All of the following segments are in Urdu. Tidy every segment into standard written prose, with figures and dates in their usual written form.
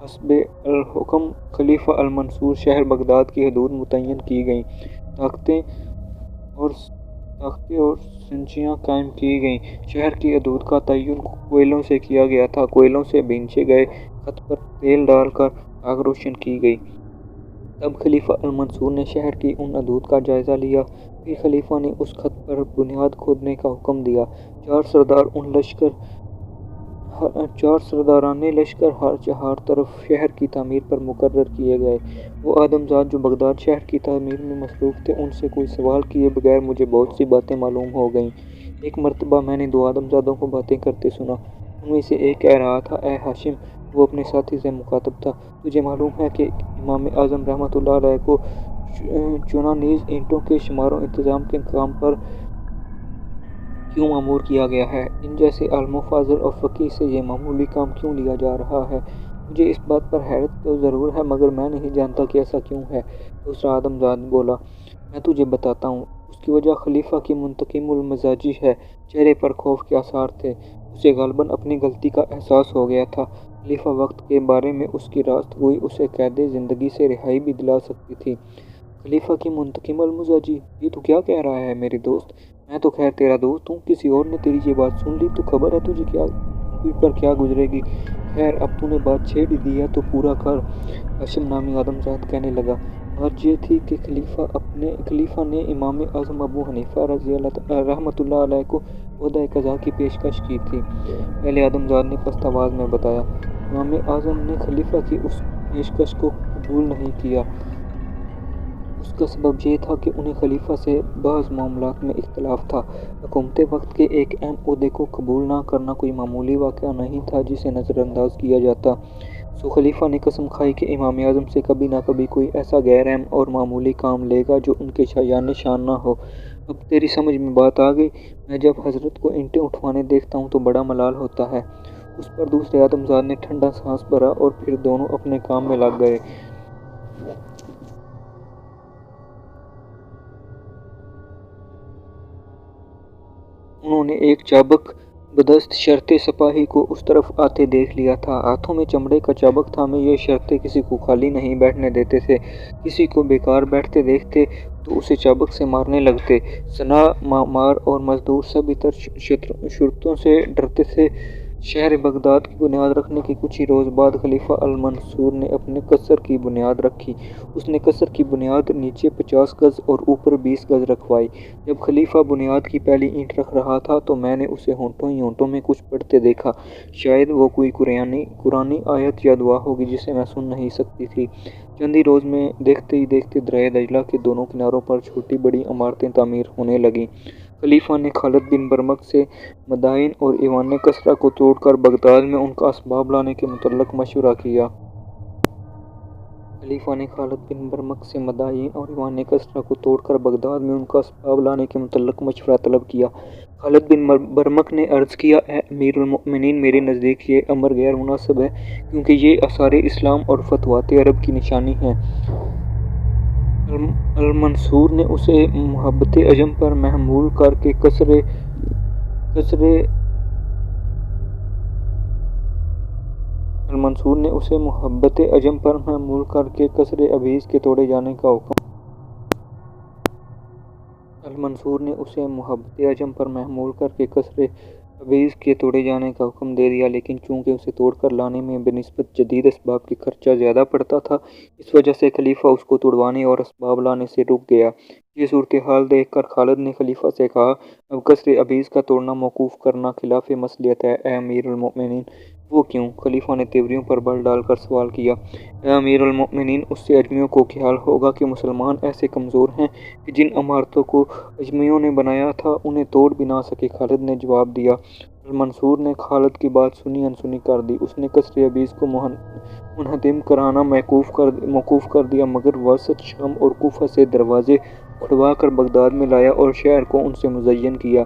حسب الحکم خلیفہ المنصور شہر بغداد کی حدود متعین کی گئیں، طاقتیں اور سنچیاں قائم کی گئیں۔ شہر کی حدود کا تعین کوئلوں سے کیا گیا تھا، کوئلوں سے بھینچے گئے خط پر تیل ڈال کر آگ روشن کی گئی۔ تب خلیفہ المنصور نے شہر کی ان حدود کا جائزہ لیا۔ پھر خلیفہ نے اس خط پر بنیاد کھودنے کا حکم دیا۔ چار سرداران لشکر ہر طرف شہر کی تعمیر پر مقرر کیے گئے۔ وہ آدمزاد جو بغداد شہر کی تعمیر میں مصروف تھے، ان سے کوئی سوال کیے بغیر مجھے بہت سی باتیں معلوم ہو گئیں۔ ایک مرتبہ میں نے دو آدمزادوں کو باتیں کرتے سنا۔ ان میں سے ایک کہہ رہا تھا، اے ہاشم، وہ اپنے ساتھی سے مخاطب تھا، تجھے معلوم ہے کہ امام اعظم رحمۃ اللہ علیہ کو چنہ نیز اینٹوں کے شمار و انتظام کے کام پر کیوں مامور کیا گیا ہے؟ ان جیسے عالم و فاضل اور فقیہ سے یہ معمولی کام کیوں لیا جا رہا ہے؟ مجھے اس بات پر حیرت تو ضرور ہے، مگر میں نہیں جانتا کہ ایسا کیوں ہے۔ دوسرا آدمزاد بولا، میں تجھے بتاتا ہوں۔ اس کی وجہ خلیفہ کی منتقم المزاجی ہے۔ چہرے پر خوف کے آثار تھے۔ اسے غالباً اپنی غلطی کا احساس ہو گیا تھا۔ خلیفہ وقت کے بارے میں اس کی راست گوئی اسے قید زندگی سے رہائی بھی دلا سکتی تھی۔ خلیفہ کی منتقم المزاجی؟ یہ تو کیا کہہ رہا ہے میرے دوست؟ میں تو خیر تیرا دوست ہوں، کسی اور نے تیری یہ بات سن لی تو خبر ہے تجھ پر کیا گزرے گی۔ خیر اب تو نے بات چھیڑ ہی دی ہے تو پورا کر۔ ہاشم نامی آدمزاد کہنے لگا، بات یہ تھی کہ خلیفہ نے امام اعظم ابو حنیفہ رحمۃ اللہ علیہ کو عہدہ قضا کی پیشکش کی تھی۔ پہلے آدمزاد نے پست آواز میں بتایا، امام اعظم نے خلیفہ کی اس پیشکش کو قبول نہیں کیا۔ اس کا سبب یہ تھا کہ انہیں خلیفہ سے بعض معاملات میں اختلاف تھا۔ حکومت وقت کے ایک اہم عہدے کو قبول نہ کرنا کوئی معمولی واقعہ نہیں تھا جسے نظر انداز کیا جاتا۔ سو خلیفہ نے قسم کھائی کہ امام اعظم سے کبھی نہ کبھی کوئی ایسا غیر اہم اور معمولی کام لے گا جو ان کے شایان شان نہ ہو۔ اب تیری سمجھ میں بات آ گئی؟ میں جب حضرت کو اینٹیں اٹھوانے دیکھتا ہوں تو بڑا ملال ہوتا ہے۔ اس پر دوسرے آدمزاد نے ٹھنڈا سانس بھرا اور پھر دونوں اپنے کام میں لگ گئے۔ انہوں نے ایک چابک بدست شرطے سپاہی کو اس طرف آتے دیکھ لیا تھا۔ ہاتھوں میں چمڑے کا چابک تھامے یہ شرطے کسی کو خالی نہیں بیٹھنے دیتے تھے۔ کسی کو بیکار بیٹھتے دیکھتے تو اسے چابک سے مارنے لگتے۔ صناع، معمار اور مزدور سبھی تر شرطوں سے ڈرتے تھے۔ شہر بغداد کی بنیاد رکھنے کے کچھ ہی روز بعد خلیفہ المنصور نے اپنے قصر کی بنیاد رکھی۔ اس نے قصر کی بنیاد نیچے 50 گز اور اوپر 20 گز رکھوائی۔ جب خلیفہ بنیاد کی پہلی اینٹ رکھ رہا تھا تو میں نے اسے ہونٹوں ہی ہونٹوں میں کچھ پڑھتے دیکھا۔ شاید وہ کوئی قرآنی آیت یا دعا ہوگی جسے میں سن نہیں سکتی تھی۔ چند ہی روز میں دیکھتے ہی دیکھتے دریائے دجلہ کے دونوں کناروں پر چھوٹی بڑی عمارتیں تعمیر ہونے لگیں۔ خلیفہ نے خالد بن برمک سے مدائن اور ایوان کسریٰ کو توڑ کر بغداد میں ان کا اسباب لانے کے متعلق مشورہ کیا۔ خلیفہ نے خالد بن برمک سے مدائن اور ایوان کسریٰ کو توڑ کر بغداد میں ان کا اسباب لانے کے متعلق مشورہ طلب کیا۔ خالد بن برمک نے عرض کیا، اے امیر المؤمنین، میرے نزدیک یہ امر غیر مناسب ہے، کیونکہ یہ آثار اسلام اور فتوحات عرب کی نشانی ہے۔ المنصور نے اسے محبت عجم پر محمول کر کے قصر ابیض کے توڑے جانے کا حکم دے دیا، لیکن چونکہ اسے توڑ کر لانے میں بنسبت جدید اسباب کے خرچہ زیادہ پڑتا تھا، اس وجہ سے خلیفہ اس کو توڑوانے اور اسباب لانے سے رک گیا۔ یہ صورتحال دیکھ کر خالد نے خلیفہ سے کہا، اب قصر ابیض کا توڑنا موقوف کرنا خلاف مصلحت ہے، اے امیر المؤمنین۔ وہ کیوں؟ خلیفہ نے تیوریوں پر بل ڈال کر سوال کیا۔ اے امیر المؤمنین، اس سے اجمیوں کو خیال ہوگا کہ مسلمان ایسے کمزور ہیں کہ جن عمارتوں کو اجمیوں نے بنایا تھا انہیں توڑ بھی نہ سکے۔ خالد نے جواب دیا۔ المنصور نے خالد کی بات سنی انسنی کر دی۔ اس نے قصر ابیض کو منہدم کرانا موقوف کر دیا، مگر وسط شام اور کوفہ سے دروازے اکھڑوا کر بغداد میں لایا اور شہر کو ان سے مزین کیا۔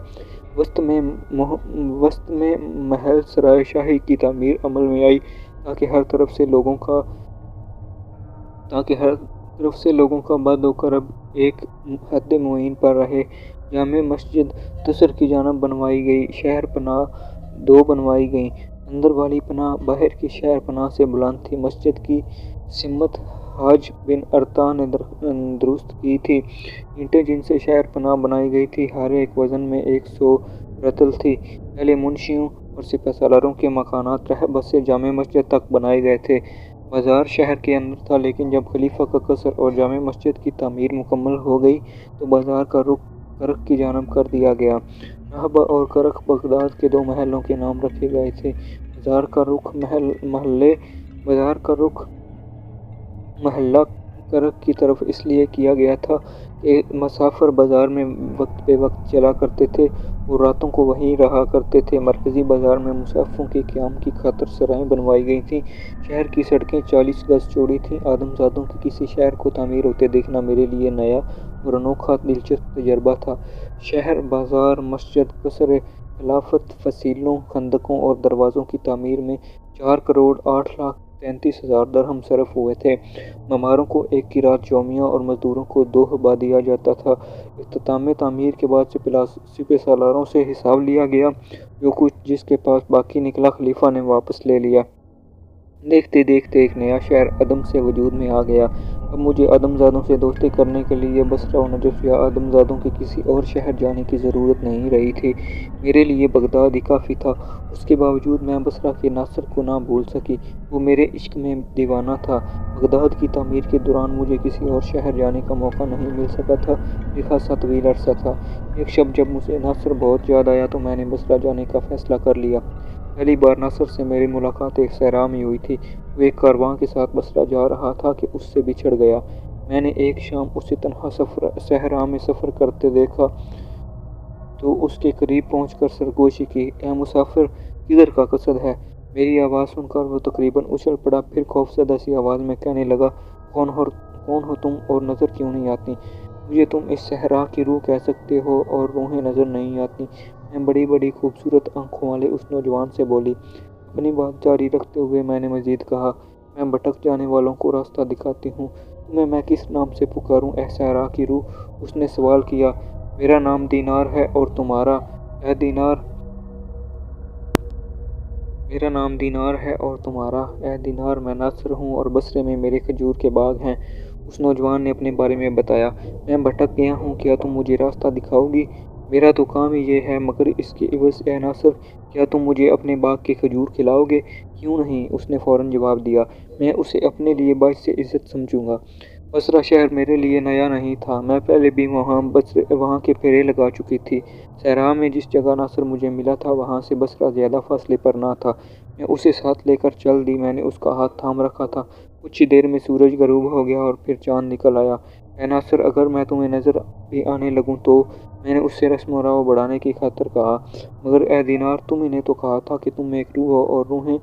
وسط میں محل سرائے شاہی کی تعمیر عمل میں آئی تاکہ ہر طرف سے لوگوں کا بد و کرب ایک حد معین پر رہے۔ جامع مسجد تصر کی جانب بنوائی گئی، شہر پناہ 2 بنوائی گئیں، اندر والی پناہ باہر کی شہر پناہ سے بلند تھی۔ مسجد کی سمت حاج بن ارطا نے درست کی تھی۔ اینٹیں جن سے شہر پناہ بنائی گئی تھی ہر ایک وزن میں 100 رطل تھی۔ پہلے منشیوں اور سپہ سالاروں کے مکانات رہبت سے جامع مسجد تک بنائے گئے تھے۔ بازار شہر کے اندر تھا، لیکن جب خلیفہ کا قصر اور جامع مسجد کی تعمیر مکمل ہو گئی تو بازار کا رخ کرخ کی جانب کر دیا گیا۔ رہبہ اور کرخ بغداد کے 2 محلوں کے نام رکھے گئے تھے۔ بازار کا رخ محلہ کرخ کی طرف اس لیے کیا گیا تھا کہ مسافر بازار میں وقت بے وقت چلا کرتے تھے اور راتوں کو وہیں رہا کرتے تھے۔ مرکزی بازار میں مسافروں کے قیام کی خاطر سرائیں بنوائی گئی تھیں۔ شہر کی سڑکیں 40 گز چوڑی تھیں۔ آدم زادوں کے کسی شہر کو تعمیر ہوتے دیکھنا میرے لیے نیا اور انوکھا دلچسپ تجربہ تھا۔ شہر، بازار، مسجد، قصر خلافت، فسیلوں، خندقوں اور دروازوں کی تعمیر میں 4,08,33,000 درہم صرف ہوئے تھے۔ معماروں کو 1 قیراط یومیہ اور مزدوروں کو 2 حبہ دیا جاتا تھا۔ اختتام تعمیر کے بعد سپہ سالاروں سے حساب لیا گیا۔ جو کچھ جس کے پاس باقی نکلا خلیفہ نے واپس لے لیا۔ دیکھتے دیکھتے ایک نیا شہر عدم سے وجود میں آ گیا۔ اب مجھے آدم زادوں سے دوستی کرنے کے لیے بصرہ و نجف یا آدم زادوں کے کسی اور شہر جانے کی ضرورت نہیں رہی تھی۔ میرے لیے بغداد ہی کافی تھا۔ اس کے باوجود میں بصرہ کے ناصر کو نہ بھول سکی۔ وہ میرے عشق میں دیوانہ تھا۔ بغداد کی تعمیر کے دوران مجھے کسی اور شہر جانے کا موقع نہیں مل سکا تھا۔ یہ خاصا طویل عرصہ تھا۔ ایک شب جب مجھے ناصر بہت یاد آیا تو میں نے بصرہ جانے کا فیصلہ کر لیا۔ پہلی بار ناصر سے میری ملاقات ایک صحرا میں ہوئی تھی۔ وہ ایک کارواں کے ساتھ بصرہ جا رہا تھا کہ اس سے بچھڑ گیا۔ میں نے ایک شام اسے تنہا صحرا میں سفر کرتے دیکھا تو اس کے قریب پہنچ کر سرگوشی کی، اے مسافر، کدھر کا قصد ہے؟ میری آواز سن کر وہ تقریباً اچھل پڑا، پھر خوفزدہ سی آواز میں کہنے لگا، کون ہو تم اور نظر کیوں نہیں آتی؟ مجھے تم اس صحرا کی روح کہہ سکتے ہو اور روحیں نظر نہیں آتی؟ میں بڑی بڑی خوبصورت آنکھوں والے اس نوجوان سے بولی۔ اپنی بات جاری رکھتے ہوئے میں نے مزید کہا، میں بھٹک جانے والوں کو راستہ دکھاتی ہوں۔ تمہیں میں کس نام سے پکاروں اے صحرا کی روح؟ اس نے سوال کیا۔ میرا نام دینار ہے اور تمہارا؟ اے دینار میں ناصر ہوں اور بصرے میں میرے کھجور کے باغ ہیں۔ اس نوجوان نے اپنے بارے میں بتایا۔ میں بھٹک گیا ہوں، کیا تم مجھے راستہ دکھاؤ گی؟ میرا تو کام ہی یہ ہے، مگر اس کے عوض اے ناصر، کیا تم مجھے اپنے باغ کے کھجور کھلاؤ گے؟ کیوں نہیں؟ اس نے فوراً جواب دیا، میں اسے اپنے لیے باعث عزت سمجھوں گا۔ بصرہ شہر میرے لیے نیا نہیں تھا، میں پہلے بھی وہاں کے پھیرے لگا چکی تھی۔ صحرا میں جس جگہ ناصر مجھے ملا تھا وہاں سے بصرہ زیادہ فاصلے پر نہ تھا۔ میں اسے ساتھ لے کر چل دی۔ میں نے اس کا ہاتھ تھام رکھا تھا۔ کچھ ہی دیر میں سورج غروب ہو گیا اور پھر چاند نکل آیا۔ اے ناصر، اگر میں تمہیں نظر بھی آنے لگوں تو؟ میں نے اس سے رسم و رواں بڑھانے کی خاطر کہا۔ مگر اے دینار، تم ہی نے تو کہا تھا کہ تم ایک روح ہو اور روحیں؟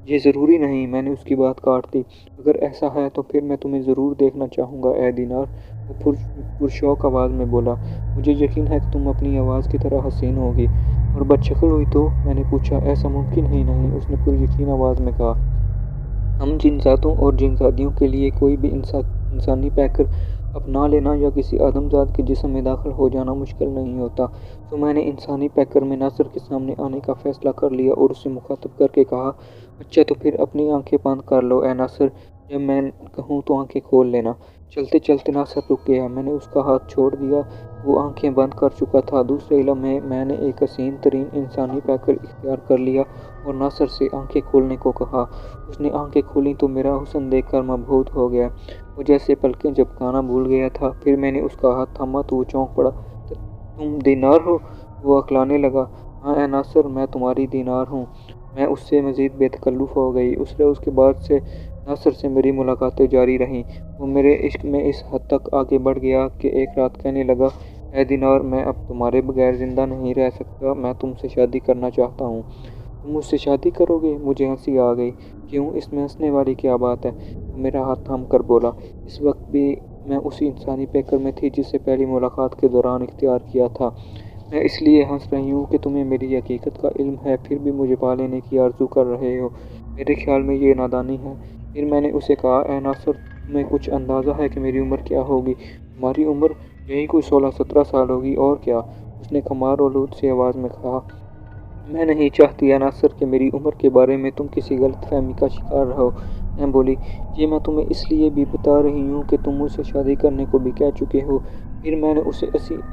یہ ضروری نہیں، میں نے اس کی بات کاٹ دی۔ اگر ایسا ہے تو پھر میں تمہیں ضرور دیکھنا چاہوں گا اے دینار، وہ پرشوق آواز میں بولا۔ مجھے یقین ہے کہ تم اپنی آواز کی طرح حسین ہوگی۔ اور بدشکل ہوئی تو؟ میں نے پوچھا۔ ایسا ممکن ہی نہیں، اس نے پریقین آواز میں کہا۔ ہم جن ذاتوں اور جن زادیوں کے لیے کوئی بھی انسانی پیکر اپنا لینا یا کسی آدم زاد کے جسم میں داخل ہو جانا مشکل نہیں ہوتا، تو میں نے انسانی پیکر میں ناصر کے سامنے آنے کا فیصلہ کر لیا اور اسے مخاطب کر کے کہا، اچھا تو پھر اپنی آنکھیں بند کر لو اے ناصر، جب میں کہوں تو آنکھیں کھول لینا۔ چلتے چلتے ناصر رک گیا۔ میں نے اس کا ہاتھ چھوڑ دیا، وہ آنکھیں بند کر چکا تھا۔ دوسرے لمحے میں نے ایک حسین ترین انسانی پیکر اختیار کر لیا اور ناصر سے آنکھیں کھولنے کو کہا۔ اس نے آنکھیں کھولیں تو میرا حسن دیکھ کر مبہوت ہو گیا۔ وہ جیسے پلکیں جھپکانا بھول گیا تھا۔ پھر میں نے اس کا ہاتھ تھاما تو وہ چونک پڑا۔ تم دینار ہو؟ وہ اکلانے لگا۔ ہاں اے ناصر، میں تمہاری دینار ہوں۔ میں اس سے مزید بے تکلف ہو گئی۔ اس کے بعد سے ناصر سے میری ملاقاتیں جاری رہیں۔ وہ میرے عشق میں اس حد تک آگے بڑھ گیا کہ ایک رات کہنے لگا، اے دینار، میں اب تمہارے بغیر زندہ نہیں رہ سکتا، میں تم سے شادی کرنا چاہتا ہوں۔ تم مجھ سے شادی کرو گے؟ مجھے ہنسی آ گئی۔ کیوں، اس میں ہنسنے والی کیا بات ہے؟ وہ میرا ہاتھ تھام کر بولا۔ اس وقت بھی میں اسی انسانی پیکر میں تھی جس سے پہلی ملاقات کے دوران اختیار کیا تھا۔ میں اس لیے ہنس رہی ہوں کہ تمہیں میری حقیقت کا علم ہے، پھر بھی مجھے پا لینے کی آرزو کر رہے ہو۔ میرے خیال میں یہ نادانی ہے۔ پھر میں نے اسے کہا، اے ناصر، تمہیں کچھ اندازہ ہے کہ میری عمر کیا ہوگی؟ تمہاری عمر یہی کوئی 16-17 سال ہوگی، اور کیا؟ اس نے خمار آلود سی آواز میں کہا۔ میں نہیں چاہتی یا ناصر کہ میری عمر کے بارے میں تم کسی غلط فہمی کا شکار رہو۔ میں بولی، یہ میں تمہیں اس لیے بھی بتا رہی ہوں کہ تم مجھ سے شادی کرنے کو بھی کہہ چکے ہو۔ پھر میں نے اسے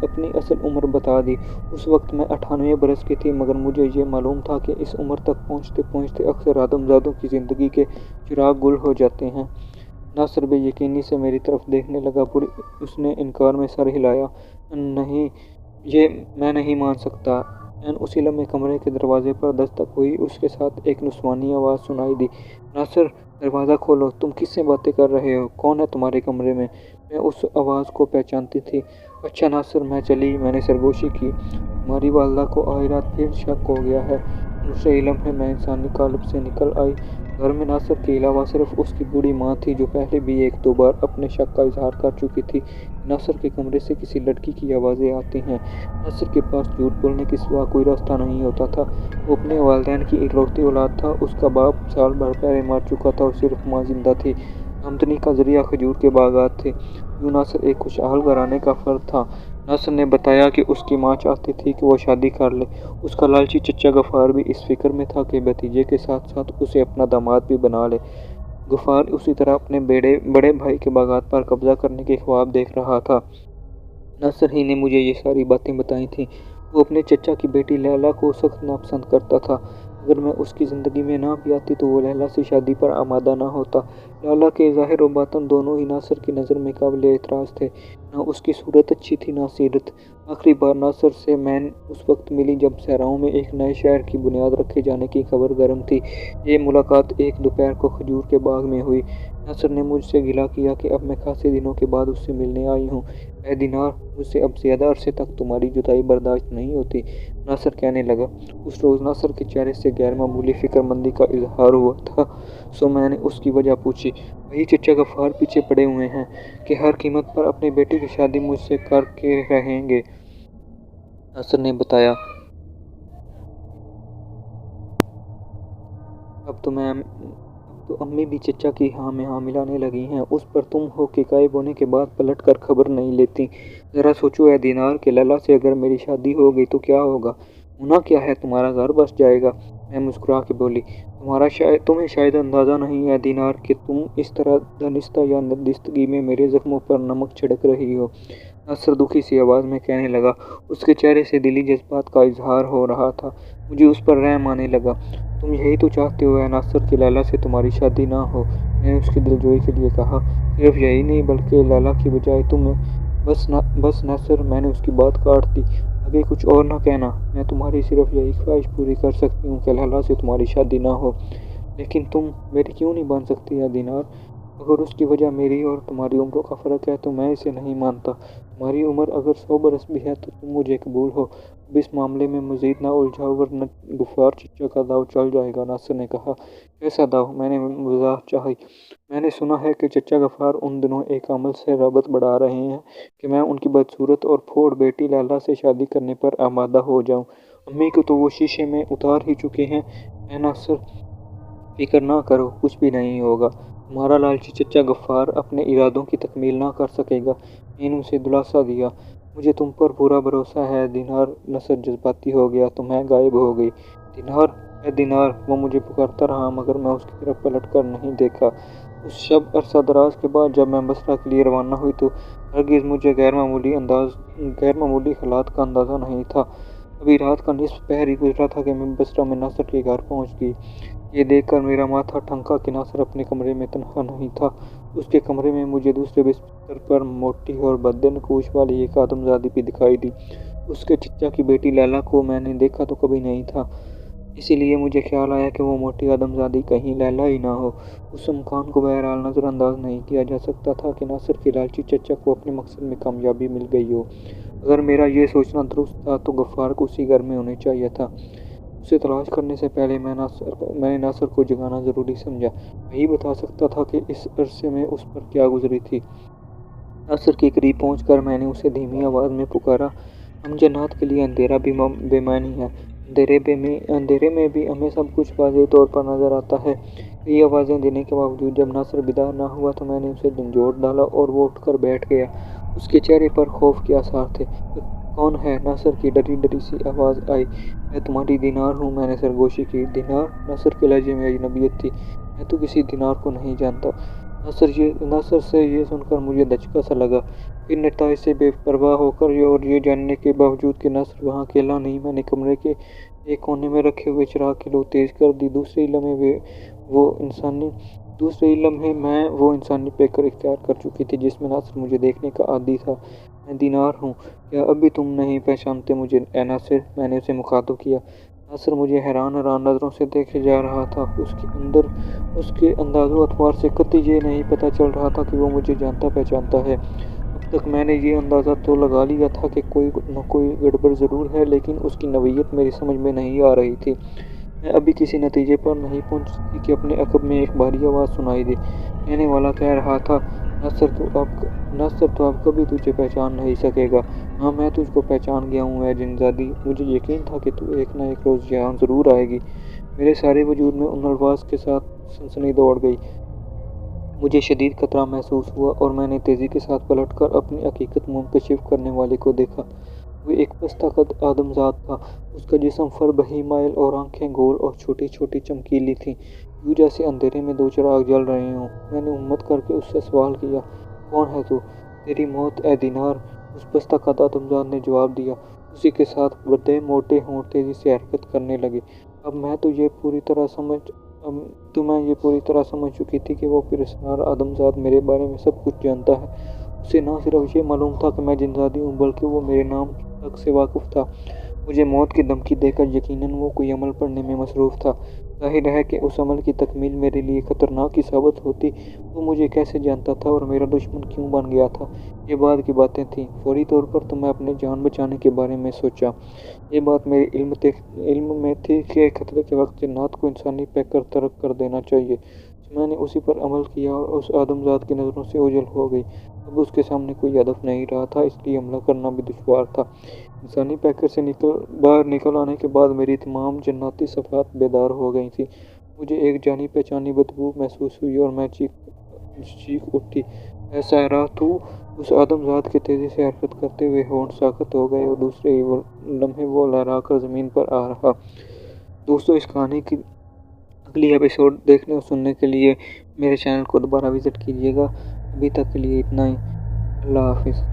اپنی اصل عمر بتا دی۔ اس وقت میں 98 برس کی تھی، مگر مجھے یہ معلوم تھا کہ اس عمر تک پہنچتے پہنچتے اکثر آدمزادوں کی زندگی کے چراغ گل ہو جاتے ہیں۔ ناصر بے یقینی سے میری طرف دیکھنے لگا۔ پھر اس نے انکار میں سر ہلایا۔ نہیں، یہ میں نہیں مان سکتا۔ اسی لمحے کمرے کے دروازے پر دستک ہوئی۔ اس کے ساتھ ایک نسوانی آواز سنائی دی، ناصر دروازہ کھولو، تم کس سے باتیں کر رہے ہو؟ کون ہے تمہارے کمرے میں؟ میں اس آواز کو پہچانتی تھی۔ اچھا ناصر، میں چلی۔ میں نے سرگوشی کی، تمہاری والدہ کو آج رات پھر شک ہو گیا ہے۔ دوسرے ہی لمحے میں انسانی قالب سے نکل آئی۔ گھر میں ناصر کے علاوہ صرف اس کی بوڑھی ماں تھی، جو پہلے بھی ایک دو بار اپنے شک کا اظہار کر چکی تھی کہ ناصر کے کمرے سے کسی لڑکی کی آوازیں آتی ہیں۔ ناصر کے پاس جھوٹ بولنے کے سوا کوئی راستہ نہیں ہوتا تھا۔ وہ اپنے والدین کی اکلوتی اولاد تھا۔ اس کا باپ سال بھر پہلے مر چکا تھا اور صرف ماں زندہ تھی۔ آمدنی کا ذریعہ کھجور کے باغات تھے۔ یوں ناصر ایک خوشحال گھرانے کا فرد تھا۔ ناصر نے بتایا کہ اس کی ماں چاہتی تھی کہ وہ شادی کر لے۔ اس کا لالچی چچا غفار بھی اس فکر میں تھا کہ بھتیجے کے ساتھ ساتھ اسے اپنا داماد بھی بنا لے۔ غفار اسی طرح اپنے بڑے بھائی کے باغات پر قبضہ کرنے کے خواب دیکھ رہا تھا۔ ناصر ہی نے مجھے یہ ساری باتیں بتائی تھیں۔ وہ اپنے چچا کی بیٹی لیلا کو سخت ناپسند کرتا تھا۔ اگر میں اس کی زندگی میں نہ بھی آتی تو وہ لیلا سے شادی پر آمادہ نہ ہوتا۔ لیلا کے ظاہر و باطن دونوں ہی ناصر کی نظر میں قابل اعتراض تھے۔ نہ اس کی صورت اچھی تھی، نہ سیرت۔ آخری بار ناصر سے میں اس وقت ملی جب صحراؤں میں ایک نئے شہر کی بنیاد رکھے جانے کی خبر گرم تھی۔ یہ ملاقات ایک دوپہر کو کھجور کے باغ میں ہوئی۔ ناصر نے مجھ سے گلہ کیا کہ اب میں خاصے دنوں کے بعد اس سے ملنے آئی ہوں۔ اے دینار، مجھ سے اب زیادہ عرصے تک تمہاری جدائی برداشت نہیں ہوتی، ناصر کہنے لگا۔ اس روز ناصر کے چہرے سے غیر معمولی فکر مندی کا اظہار ہوا تھا، سو میں نے اس کی وجہ پوچھی۔ وہی چچا غفار پیچھے پڑے ہوئے ہیں کہ ہر قیمت پر اپنی بیٹی کی شادی مجھ سے کر کے رہیں گے، ناصر نے بتایا۔ اب تو امی بھی چچا کی ہاں میں ہاں ملانے لگی ہیں۔ اس پر تم ہو کہ غائب ہونے کے بعد پلٹ کر خبر نہیں لیتی۔ ذرا سوچو اے دینار کہ لیلا سے اگر میری شادی ہو گئی تو کیا ہوگا؟ ہونا کیا ہے، تمہارا گھر بس جائے گا۔ میں مسکرا کے بولی، تمہیں شاید اندازہ نہیں ہے دینار کہ تم اس طرح دانستہ یا ندستگی میں میرے زخموں پر نمک چھڑک رہی ہو، ناصر دکھی سی آواز میں کہنے لگا۔ اس کے چہرے سے دلی جذبات کا اظہار ہو رہا تھا۔ مجھے اس پر رحم آنے لگا۔ تم یہی تو چاہتے ہو اے ناصر کہ لیلا سے تمہاری شادی نہ ہو، میں نے اس کی دلجوئی کے لیے کہا۔ صرف یہی نہیں بلکہ لیلا کی بجائے تمہیں۔ بس ناصر، میں نے اس کی بات کاٹ دی۔ آگے کچھ اور نہ کہنا۔ میں تمہاری صرف یہی خواہش پوری کر سکتی ہوں کہ لیلا سے تمہاری شادی نہ ہو، لیکن تم میری کیوں نہیں بن سکتی اے دینار؟ اگر اس کی وجہ میری اور تمہاری عمروں کا فرق ہے تو میں اسے نہیں مانتا۔ تمہاری عمر اگر 100 برس بھی ہے تو تم مجھے قبول ہو۔ اب اس معاملے میں مزید نہ الجھاؤ ورنہ غفار چچا کا داؤ چل جائے گا، ناصر نے کہا۔ کیسا داؤ؟ میں نے وضاحت چاہی۔ میں نے سنا ہے کہ چچا غفار ان دنوں ایک عمل سے رغبت بڑھا رہے ہیں کہ میں ان کی بدصورت اور پھوڑ بیٹی لیلا سے شادی کرنے پر آمادہ ہو جاؤں۔ امی کو تو وہ شیشے میں اتار ہی چکے ہیں۔ اے ناصر، فکر نہ کرو، کچھ بھی نہیں ہوگا۔ تمہارا لالچی چچا غفار اپنے ارادوں کی تکمیل نہ کر سکے گا، میں نے اسے دلاسا دیا۔ مجھے تم پر پورا بھروسہ ہے دینار۔ ناصر جذباتی ہو گیا تو میں غائب ہو گئی۔ دینار، اے دینار، وہ مجھے پکارتا رہا مگر میں اس کی طرف پلٹ کر نہیں دیکھا۔ اس شب عرصہ دراز کے بعد جب میں بصرہ کے لیے روانہ ہوئی تو ہرگز مجھے غیر معمولی حالات کا اندازہ نہیں تھا۔ ابھی رات کا نصف پہر ہی گزرا تھا کہ میں بصرہ میں ناصر کے گھر پہنچ گئی۔ یہ دیکھ کر میرا ماتھا ٹھنکا کہ ناصر اپنے کمرے میں تنہا نہیں تھا۔ اس کے کمرے میں مجھے دوسرے بستر پر موٹی اور بد نقوش والی ایک آدمزادی بھی دکھائی دی۔ اس کے چچا کی بیٹی لیلا کو میں نے دیکھا تو کبھی نہیں تھا، اسی لیے مجھے خیال آیا کہ وہ موٹی آدمزادی کہیں لیلا ہی نہ ہو۔ اس امکان کو بہرحال نظر انداز نہیں کیا جا سکتا تھا کہ ناصر کے لالچی چچا کو اپنے مقصد میں کامیابی مل گئی ہو۔ اگر میرا یہ سوچنا درست تھا تو غفار کو اسی گھر میں ہونا چاہیے تھا۔ اسے تلاش کرنے سے پہلے میں نے ناصر کو جگانا ضروری سمجھا۔ وہی بتا سکتا تھا کہ اس عرصے میں اس پر کیا گزری تھی۔ ناصر کے قریب پہنچ کر میں نے اسے دھیمی آواز میں پکارا۔ ہم جنات کے لیے اندھیرا بھی بے معنی ہے۔ اندھیرے میں بھی ہمیں سب کچھ واضح طور پر نظر آتا ہے۔ کئی آوازیں دینے کے باوجود جب ناصر بیدار نہ ہوا تو میں نے اسے جھنجھوڑ ڈالا اور وہ اٹھ کر بیٹھ گیا۔ اس کے چہرے پر خوف کے آثار تھے۔ کون ہے؟ ناصر کی ڈری ڈری سی آواز آئی۔ میں تمہاری دینار ہوں۔ میں نے سرگوشی کی۔ دینار؟ ناصر کے لہجے میں اجنبیت تھی۔ میں تو کسی دینار کو نہیں جانتا۔ ناصر سے یہ سن کر مجھے دھچکا سا لگا۔ پھر نتائج سے بے پرواہ ہو کر اور یہ جاننے کے باوجود کہ ناصر وہاں اکیلا نہیں، میں نے کمرے کے ایک کونے میں رکھے ہوئے چراغ کی لو تیز کر دی۔ دوسرے ہی لمحے میں وہ انسانی پیکر اختیار کر چکی تھی جس میں ناصر مجھے دیکھنے کا عادی تھا۔ میں دینار ہوں۔ کیا اب بھی تم نہیں پہچانتے مجھے اے ناصر؟ میں نے اسے مخاطب کیا۔ ناصر مجھے حیران نظروں سے دیکھے جا رہا تھا۔ اس کے انداز و اطوار سے قطعی یہ نہیں پتہ چل رہا تھا کہ وہ مجھے جانتا پہچانتا ہے۔ اب تک میں نے یہ اندازہ تو لگا لیا تھا کہ کوئی نہ کوئی گڑبڑ ضرور ہے، لیکن اس کی نوعیت میری سمجھ میں نہیں آ رہی تھی۔ میں ابھی کسی نتیجے پر نہیں پہنچی تھی کہ اپنے عقب میں ایک بھاری آواز سنائی دی۔ کہنے والا کہہ رہا تھا، ناصر تو اب کبھی تجھے پہچان نہیں سکے گا۔ ہاں، میں تجھ کو پہچان گیا ہوں اے جنزادی۔ مجھے یقین تھا کہ تو ایک نہ ایک روز یہاں ضرور آئے گی۔ میرے سارے وجود میں ان الفاظ کے ساتھ سنسنی دوڑ گئی۔ مجھے شدید خطرہ محسوس ہوا اور میں نے تیزی کے ساتھ پلٹ کر اپنی حقیقت منکشف کرنے والے کو دیکھا۔ وہ ایک پستہ قد آدم ذات تھا۔ اس کا جسم فربہی مائل اور آنکھیں گول اور چھوٹی چھوٹی چمکیلی تھیں، یوں جیسے اندھیرے میں دو چراغ جل رہے ہوں۔ میں نے ہمت کر کے اس سے سوال کیا، کون ہے تو؟ تیری موت اے دینار، اس پستہ قد آدم ذات نے جواب دیا۔ اسی کے ساتھ بڑے موٹے ہونٹ تیزی سے حرکت کرنے لگے۔ اب میں یہ پوری طرح سمجھ چکی تھی کہ وہ پراسرار آدم ذات میرے بارے میں سب کچھ جانتا ہے۔ اسے نہ صرف یہ معلوم تھا کہ میں جنزادی ہوں، بلکہ وہ میرے نام تک سے واقف تھا۔ مجھے موت کی دھمکی دے کر یقیناً وہ کوئی عمل کرنے میں مصروف تھا۔ ظاہر ہے کہ اس عمل کی تکمیل میرے لیے خطرناک ہی ثابت ہوتی۔ وہ مجھے کیسے جانتا تھا اور میرا دشمن کیوں بن گیا تھا؟ یہ بعد کی باتیں تھیں۔ فوری طور پر تو میں اپنی جان بچانے کے بارے میں سوچا۔ یہ بات میرے علم میں تھی کہ خطرے کے وقت جنات کو انسانی پیکر ترک کر دینا چاہیے۔ تو میں نے اسی پر عمل کیا اور اس آدم ذات کی نظروں سے اوجھل ہو گئی۔ اب اس کے سامنے کوئی ہدف نہیں رہا تھا، اس لیے حملہ کرنا بھی دشوار تھا۔ انسانی پیکر سے باہر نکل آنے کے بعد میری تمام جناتی صفات بیدار ہو گئی تھیں۔ مجھے ایک جانی پہچانی بدبو محسوس ہوئی اور میں چیخ اٹھی، اے ساحرہ تو! اس آدم ذات کے تیزی سے حرکت کرتے ہوئے ہونٹ ساخت ہو گئے اور دوسرے ہی لمحے وہ لہرا کر زمین پر آ رہا۔ دوستو، اس کہانی کی اگلی ایپیسوڈ دیکھنے اور سننے کے لیے میرے چینل کو دوبارہ وزٹ کیجیے گا۔ ابھی تک کے لیے اتنا ہی۔ اللہ حافظ۔